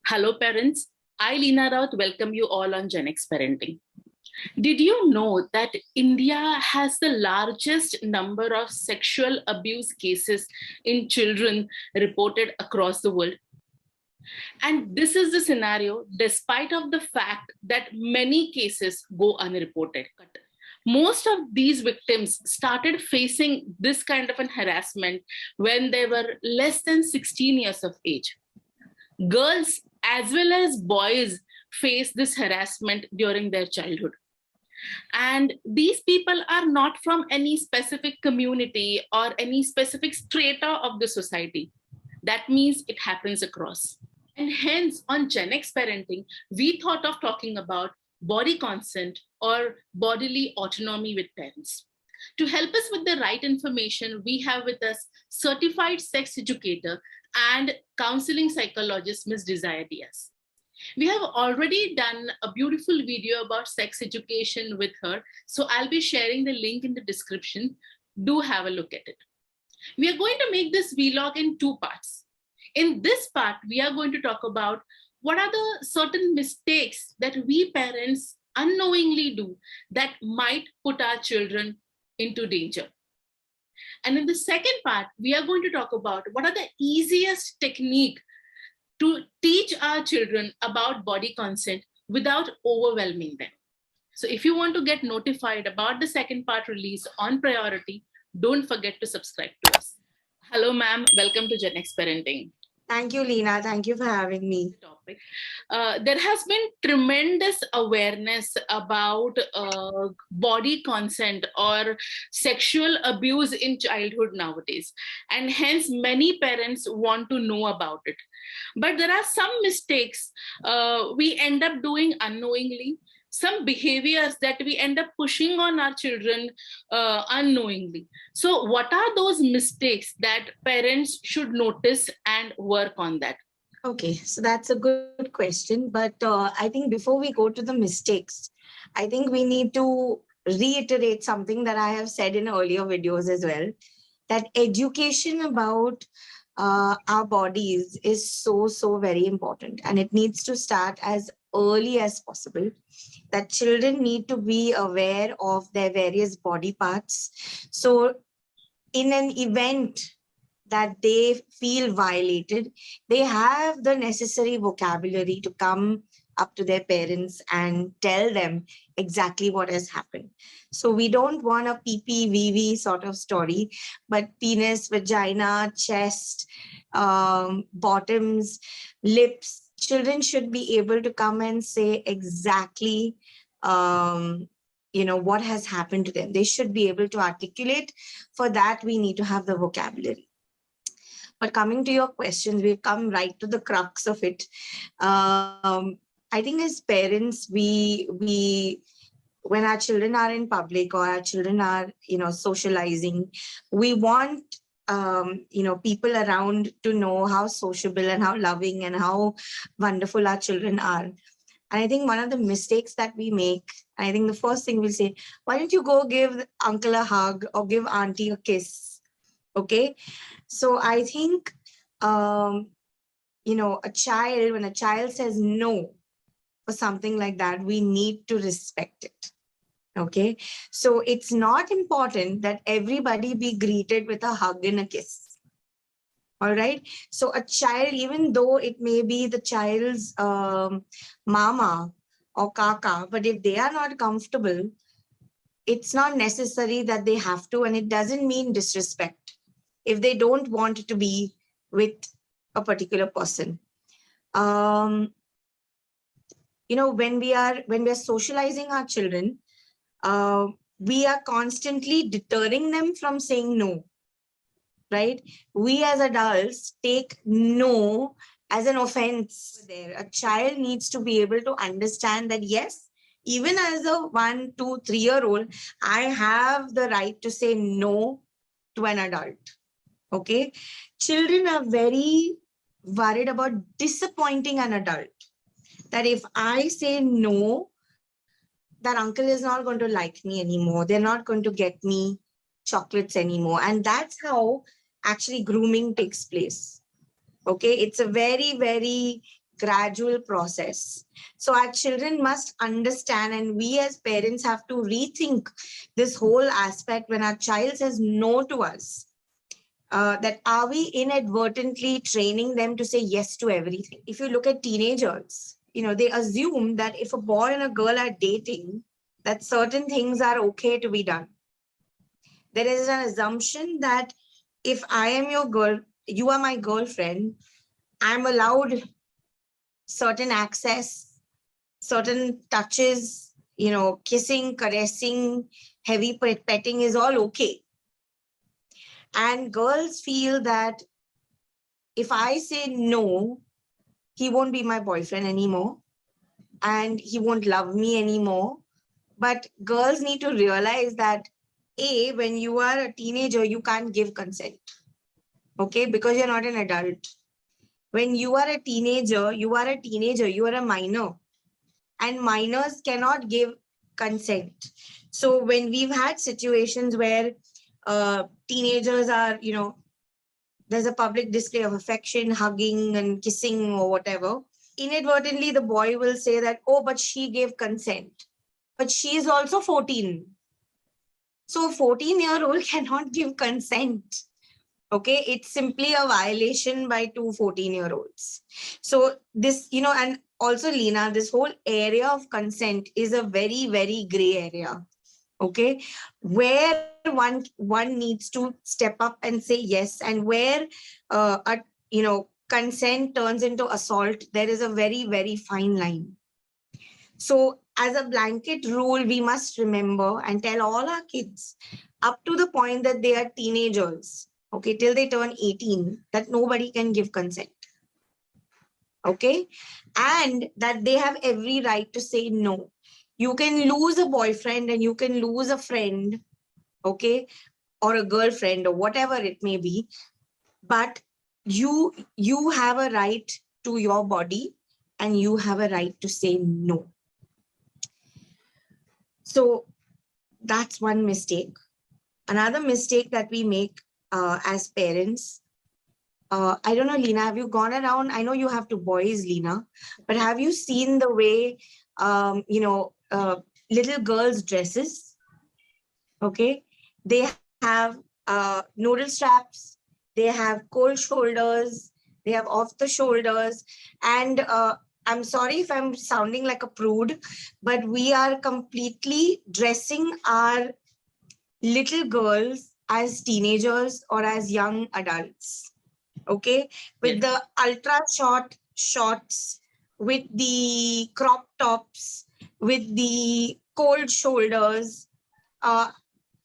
Hello, parents. I, Leena Raut, welcome you all on GenX Parenting. Did you know that India has the largest number of sexual abuse cases in children reported across the world? And this is the scenario despite of the fact that many cases go unreported. Most of these victims started facing this kind of an harassment when they were less than 16 years of age. Girls as well as boys face this harassment during their childhood. And these people are not from any specific community or any specific strata of the society. That means it happens across. And hence, on GenX parenting, we thought of talking about body consent or bodily autonomy with parents. To help us with the right information, we have with us certified sex educator and counseling psychologist, Ms. Diaz. We have already done a beautiful video about sex education with her, so I'll be sharing the link in the description. Do have a look at it. We are going to make this vlog in two parts. In this part, we are going to talk about what are the certain mistakes that we parents unknowingly do that might put our children into danger. And in the second part, we are going to talk about what are the easiest technique to teach our children about body consent without overwhelming them. So if you want to get notified about the second part release on priority, don't forget to subscribe to us. Hello, ma'am. Welcome to GenX Parenting. Thank you, Leena. Thank you for having me. There has been tremendous awareness about body consent or sexual abuse in childhood nowadays. And hence, many parents want to know about it. But there are some mistakes we end up doing unknowingly, some behaviors that we end up pushing on our children unknowingly. So what are those mistakes that parents should notice and work on that? Okay, so that's a good question. But I think before we go to the mistakes, I think we need to reiterate something that I have said in earlier videos as well, that education about our bodies is so very important, and it needs to start as early as possible. That children need to be aware of their various body parts. So in an event that they feel violated, they have the necessary vocabulary to come up to their parents and tell them exactly what has happened. So we don't want a PPVV sort of story, but penis, vagina, chest, bottoms, lips. Children should be able to come and say exactly what has happened to them. They should be able to articulate. For that, we need to have the vocabulary. But coming to your questions, we've come right to the crux of it. I think as parents, we when our children are in public or our children are socializing, we want people around to know how sociable and how loving and how wonderful our children are. And I think one of the mistakes that we make, I think the first thing we'll say, why don't you go give uncle a hug or give auntie a kiss? Okay. So I think, when a child says no for something like that, we need to respect it. Okay. So it's not important that everybody be greeted with a hug and a kiss. All right. So a child, even though it may be the child's mama or kaka, but if they are not comfortable, it's not necessary that they have to, and it doesn't mean disrespect if they don't want to be with a particular person. When we are socializing our children, we are constantly deterring them from saying no, right? We as adults take no as an offense. There, a child needs to be able to understand that, yes, even as a 1, 2, 3-year-old, I have the right to say no to an adult. Okay. Children are very worried about disappointing an adult. That if I say no, that uncle is not going to like me anymore. They're not going to get me chocolates anymore. And that's how actually grooming takes place. Okay. It's a very, very gradual process. So our children must understand, and we as parents have to rethink this whole aspect when our child says no to us. That are we inadvertently training them to say yes to everything? If you look at teenagers, they assume that if a boy and a girl are dating, that certain things are okay to be done. There is an assumption that if I am your girl, you are my girlfriend, I'm allowed certain access, certain touches, kissing, caressing, heavy petting is all okay. And girls feel that if I say no, he won't be my boyfriend anymore and he won't love me anymore. But girls need to realize that, A, when you are a teenager, you can't give consent, okay? Because you're not an adult. When you are a teenager, you are a minor, and minors cannot give consent. So when we've had situations where teenagers are, there's a public display of affection, hugging and kissing or whatever, inadvertently the boy will say that, oh, but she gave consent. But she is also 14. So a 14-year-old cannot give consent. Okay, it's simply a violation by two 14-year-olds. So this, and also, Leena, this whole area of consent is a very, very gray area. Okay, where one needs to step up and say yes, and where consent turns into assault, there is a very, very fine line. So as a blanket rule, we must remember and tell all our kids up to the point that they are teenagers, okay, till they turn 18, that nobody can give consent. Okay, and that they have every right to say no. You can lose a boyfriend and you can lose a friend, okay, or a girlfriend or whatever it may be, but you have a right to your body and you have a right to say no. So that's one mistake. Another mistake that we make as parents, I don't know, Leena, have you gone around? I know you have two boys, Leena, but have you seen the way, little girls' dresses? Okay, they have noodle straps, they have cold shoulders, they have off the shoulders, and I'm sorry if I'm sounding like a prude, but we are completely dressing our little girls as teenagers or as young adults. Okay, with the ultra short shorts, with the crop tops, with the cold shoulders. I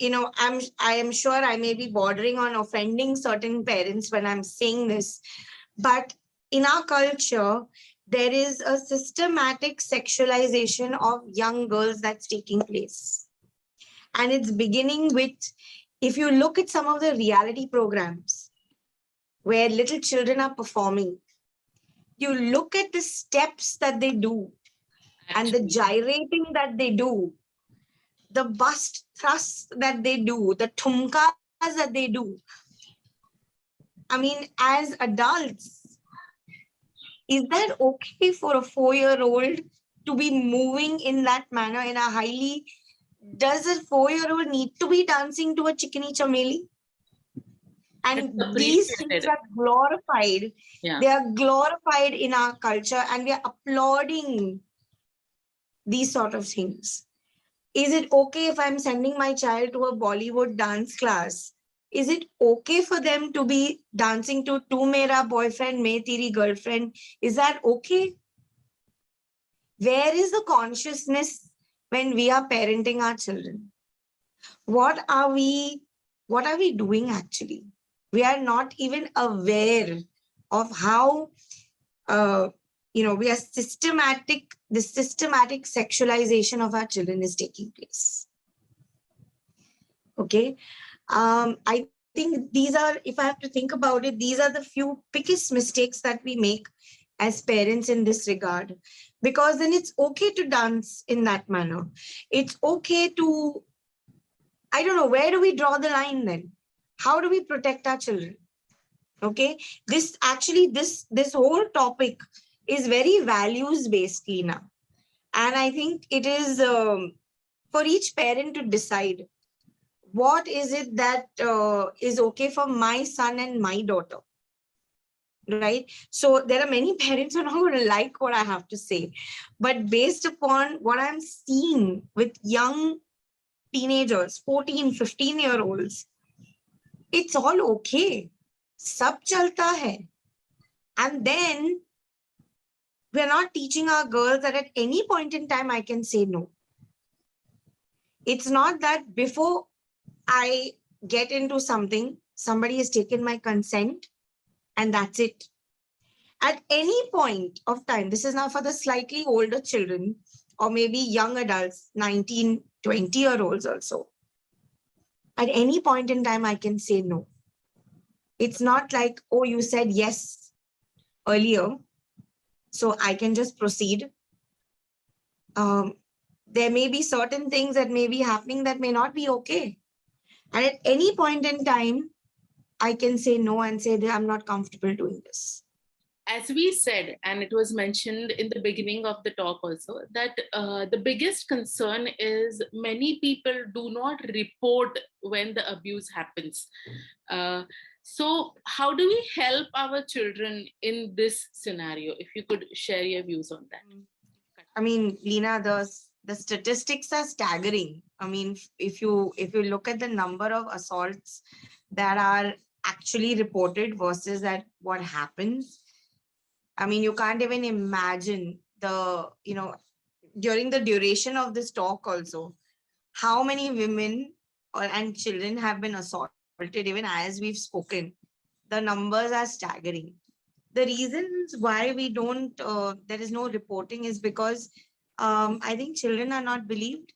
am sure I may be bordering on offending certain parents when I'm saying this, but in our culture, there is a systematic sexualization of young girls that's taking place. And it's beginning with, if you look at some of the reality programs where little children are performing, you look at the steps that they do and the gyrating that they do, the bust thrusts that they do, the thumkas that they do. I mean, as adults, is that okay for a 4-year-old to be moving in that manner in a highly... Does a 4-year-old need to be dancing to a Chikini Chameli? And these things are glorified. Yeah. They are glorified in our culture and we are applauding these sort of things. Is it okay if I'm sending my child to a Bollywood dance class? Is it okay for them to be dancing to Tu Mera Boyfriend, Main Teri Girlfriend? Is that okay? Where is the consciousness when we are parenting our children? What are we doing actually? We are not even aware of how, we are the systematic sexualization of our children is taking place. Okay. I think these are, if I have to think about it, these are the few biggest mistakes that we make as parents in this regard, because then it's okay to dance in that manner. It's okay to, I don't know, where do we draw the line then? How do we protect our children? Okay, this whole topic is very values based, Leena. And I think it is for each parent to decide what is it that is okay for my son and my daughter, right? So there are many parents who are not going to like what I have to say, but based upon what I'm seeing with young teenagers, 14, 15-year-olds, it's all okay. Sab chalta hai. And then we're not teaching our girls that at any point in time I can say no. It's not that before I get into something, somebody has taken my consent and that's it. At any point of time, this is now for the slightly older children or maybe young adults, 19, 20-year-olds also. At any point in time, I can say no. It's not like, oh, you said yes earlier, so I can just proceed. There may be certain things that may be happening that may not be okay. And at any point in time, I can say no and say that I'm not comfortable doing this. As we said, and it was mentioned in the beginning of the talk also, that the biggest concern is many people do not report when the abuse happens. So, how do we help our children in this scenario? If you could share your views on that. I mean, Leena, the statistics are staggering. I mean, if you look at the number of assaults that are actually reported versus that what happens, I mean, you can't even imagine during the duration of this talk also, how many women and children have been assaulted, even as we've spoken. The numbers are staggering. The reasons why we don't, there is no reporting is because I think children are not believed.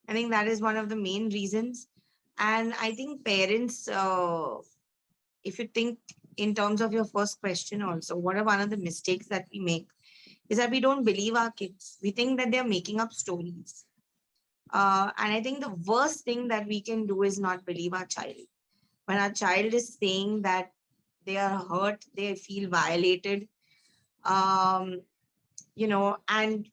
I think that is one of the main reasons. And I think parents, if you think in terms of your first question also, what are one of the mistakes that we make is that we don't believe our kids. We think that they're making up stories. And I think the worst thing that we can do is not believe our child. When our child is saying that they are hurt, they feel violated, um, and,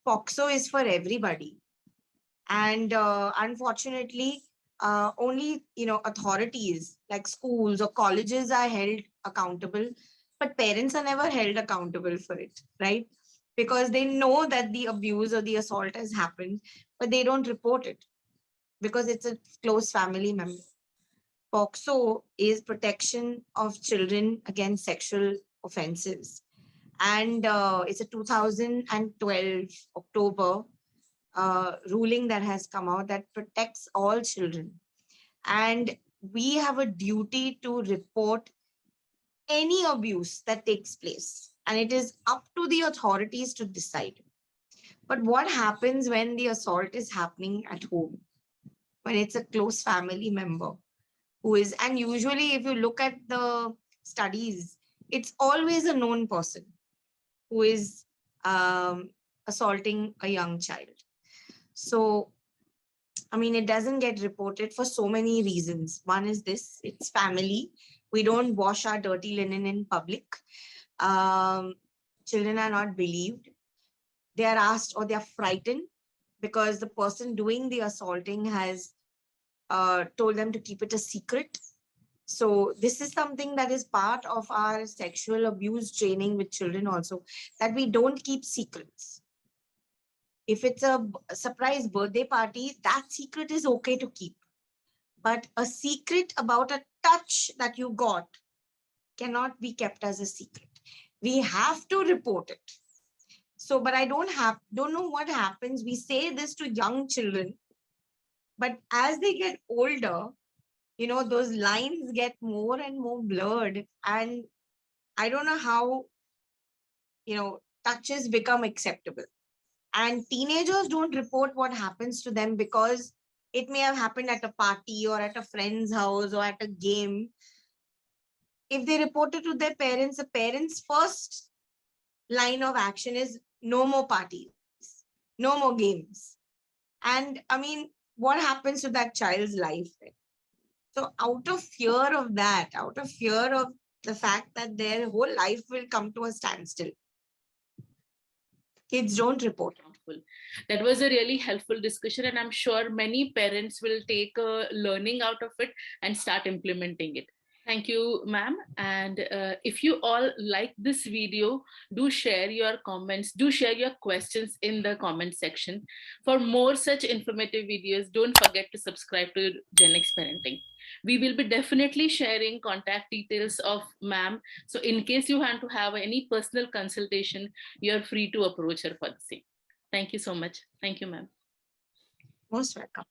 POXO is for everybody. And unfortunately, only, authorities like schools or colleges are held accountable, but parents are never held accountable for it, right? Because they know that the abuse or the assault has happened, but they don't report it because it's a close family member. POXO is protection of children against sexual offenses. And it's a 2012 October ruling that has come out that protects all children. And we have a duty to report any abuse that takes place. And it is up to the authorities to decide. But what happens when the assault is happening at home? When it's a close family member who is, and usually if you look at the studies, it's always a known person who is assaulting a young child. So, I mean, it doesn't get reported for so many reasons. One is this, it's family. We don't wash our dirty linen in public. Children are not believed. They are asked or they are frightened because the person doing the assaulting has told them to keep it a secret. So this is something that is part of our sexual abuse training with children also, that we don't keep secrets. If it's a surprise birthday party, that secret is okay to keep. But a secret about a touch that you got cannot be kept as a secret. We have to report it. So, but I don't know what happens. We say this to young children, but as they get older, those lines get more and more blurred. And I don't know how, touches become acceptable. And teenagers don't report what happens to them because it may have happened at a party or at a friend's house or at a game. If they report it to their parents, the parents' first line of action is no more parties, no more games. And I mean, what happens to that child's life then? So out of fear of that, out of fear of the fact that their whole life will come to a standstill. Kids don't report. That was a really helpful discussion, and I'm sure many parents will take a learning out of it and start implementing it. Thank you, ma'am. And if you all like this video, do share your comments, do share your questions in the comment section. For more such informative videos, don't forget to subscribe to GenX Parenting. We will be definitely sharing contact details of ma'am. So in case you want to have any personal consultation, you're free to approach her for the same. Thank you so much. Thank you, ma'am. Most welcome.